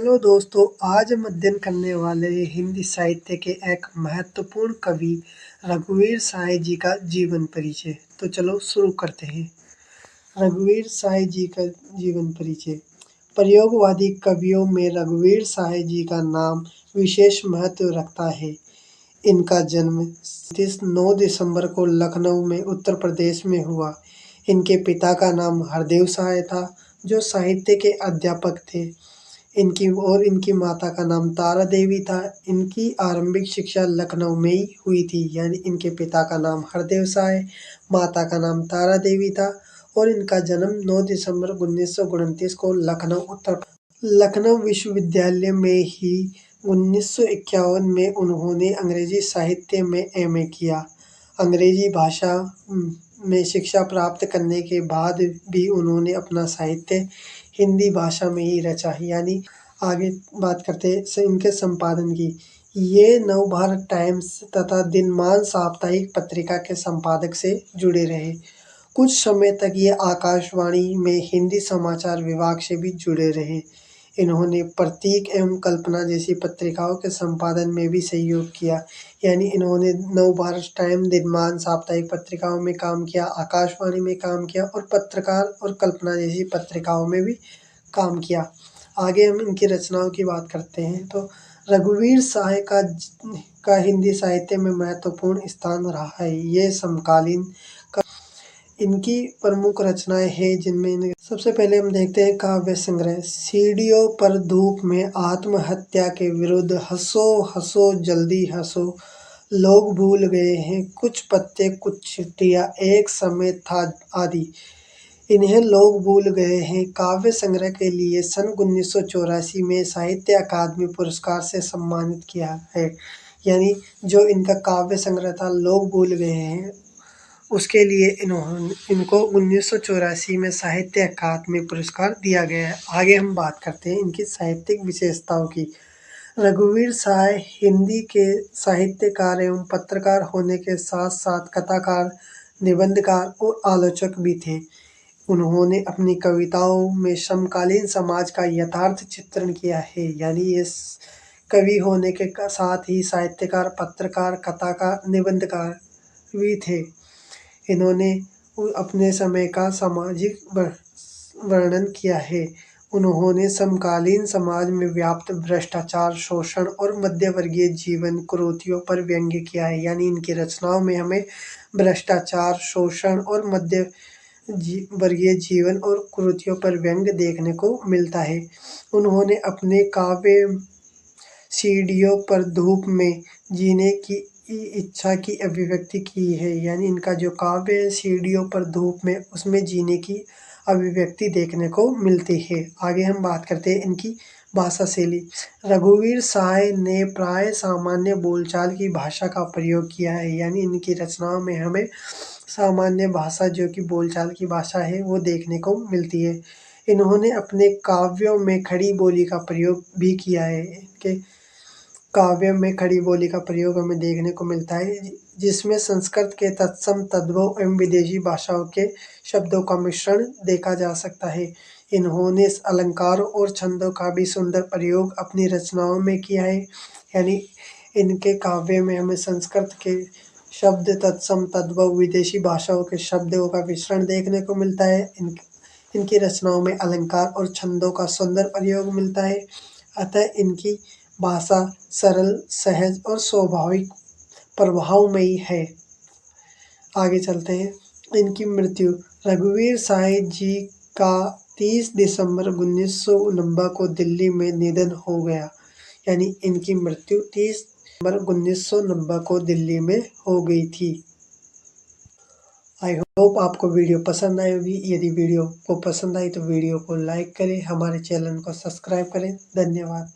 Hello दोस्तों, आज हम अध्ययन करने वाले हिंदी साहित्य के एक महत्वपूर्ण कवि रघुवीर साय जी का जीवन परिचय। तो चलो शुरू करते हैं। रघुवीर साय जी का जीवन परिचय। प्रयोगवादी कवियों में रघुवीर साय जी का नाम विशेष महत्व रखता है। इनका जन्म 9 दिसंबर को लखनऊ में उत्तर प्रदेश में हुआ। इनके पिता का नाम हरदेव साय था, जो साहित्य के अध्यापक थे। इनकी माता का नाम तारा देवी था। इनकी आरंभिक शिक्षा लखनऊ में ही हुई थी। यानी इनके पिता का नाम हरदेव साय, माता का नाम तारा देवी था और इनका जन्म 9 दिसंबर 1929 को लखनऊ विश्वविद्यालय में ही 1951 में उन्होंने अंग्रेजी साहित्य में एमए किया। अंग्रेजी भाषा में शिक्षा प्राप्त करने के बाद भी उन्होंने अपना साहित्य हिंदी भाषा में ही रचा। यानी आगे बात करते हैं इनके संपादन की। ये नवभारत टाइम्स तथा दिनमान साप्ताहिक पत्रिका के संपादक से जुड़े रहे। कुछ समय तक ये आकाशवाणी में हिंदी समाचार विभाग से भी जुड़े रहे। इन्होंने प्रतीक एवं कल्पना जैसी पत्रिकाओं के संपादन में भी सहयोग किया। यानी इन्होंने नवभारत टाइम्स, दिनमान साप्ताहिक पत्रिकाओं में काम किया, आकाशवाणी में काम किया और पत्रकार और कल्पना जैसी पत्रिकाओं में भी काम किया। आगे हम इनकी रचनाओं की बात करते हैं। तो रघुवीर साय का हिंदी साहित्य में महत्वपूर्ण स्थान रहा है। ये समकालीन इनकी प्रमुख रचनाएं हैं, जिनमें सबसे पहले हम देखते हैं काव्य संग्रह। सीढ़ियों पर धूप में आत्महत्या के विरुद्ध हंसो हंसो जल्दी हंसो, लोग भूल गए हैं कुछ पत्ते कुछ चिट्ठियां, एक समय था आदि। इन्हें लोग भूल गए हैं काव्य संग्रह के लिए सन 1984 में साहित्य अकादमी पुरस्कार से सम्मानित किया है। यानी जो इनका काव्य संग्रह था लोग भूल गए हैं, उसके लिए इनको 1984 में साहित्य अकादमी पुरस्कार दिया गया है। आगे हम बात करते हैं इनकी साहित्यिक विशेषताओं की। रघुवीर साय हिंदी के साहित्यकार एवं पत्रकार होने के साथ साथ कथाकार, निबंधकार और आलोचक भी थे। उन्होंने अपनी कविताओं में समकालीन समाज का यथार्थ चित्रण किया है। यानी ये कवि होने के साथ ही साहित्यकार, पत्रकार, कथाकार, निबंधकार भी थे। इन्होंने अपने समय का सामाजिक वर्णन किया है। उन्होंने समकालीन समाज में व्याप्त भ्रष्टाचार, शोषण और मध्यवर्गीय जीवन कुरीतियों पर व्यंग्य किया है। यानी इनकी रचनाओं में हमें भ्रष्टाचार, शोषण और वर्गीय जीवन और कुरीतियों पर व्यंग्य देखने को मिलता है। उन्होंने अपने काव्य सीढ़ियों पर धूप में जीने की इच्छा की अभिव्यक्ति की है। यानी इनका जो काव्य है सीढ़ियों पर धूप में, उसमें जीने की अभिव्यक्ति देखने को मिलती है। आगे हम बात करते हैं इनकी भाषा शैली। रघुवीर साय ने प्राय सामान्य बोलचाल की भाषा का प्रयोग किया है। यानी इनकी रचनाओं में हमें सामान्य भाषा, जो कि बोलचाल की भाषा है, वो देखने को मिलती है। इन्होंने अपने काव्यों में खड़ी बोली का प्रयोग भी किया है। इनके काव्य में खड़ी बोली का प्रयोग हमें देखने को मिलता है, जिसमें संस्कृत के तत्सम, तद्भव एवं विदेशी भाषाओं के शब्दों का मिश्रण देखा जा सकता है। इन्होंने अलंकारों और छंदों का भी सुंदर प्रयोग अपनी रचनाओं में किया है। यानी इनके काव्य में हमें संस्कृत के शब्द, तत्सम, तद्भव, विदेशी भाषाओं के शब्दों का मिश्रण देखने को मिलता है। इनकी रचनाओं में अलंकार और छंदों का सुंदर प्रयोग मिलता है। अतः इनकी भाषा सरल, सहज और स्वाभाविक प्रभावमयी है। आगे चलते हैं इनकी मृत्यु। रघुवीर साय जी का 30 दिसंबर 1990 को दिल्ली में निधन हो गया। यानी इनकी मृत्यु 30 दिसंबर 1990 को दिल्ली में हो गई थी। आई होप आपको वीडियो पसंद आई होगी। यदि वीडियो को पसंद आई तो वीडियो को लाइक करें, हमारे चैनल को सब्सक्राइब करें। धन्यवाद।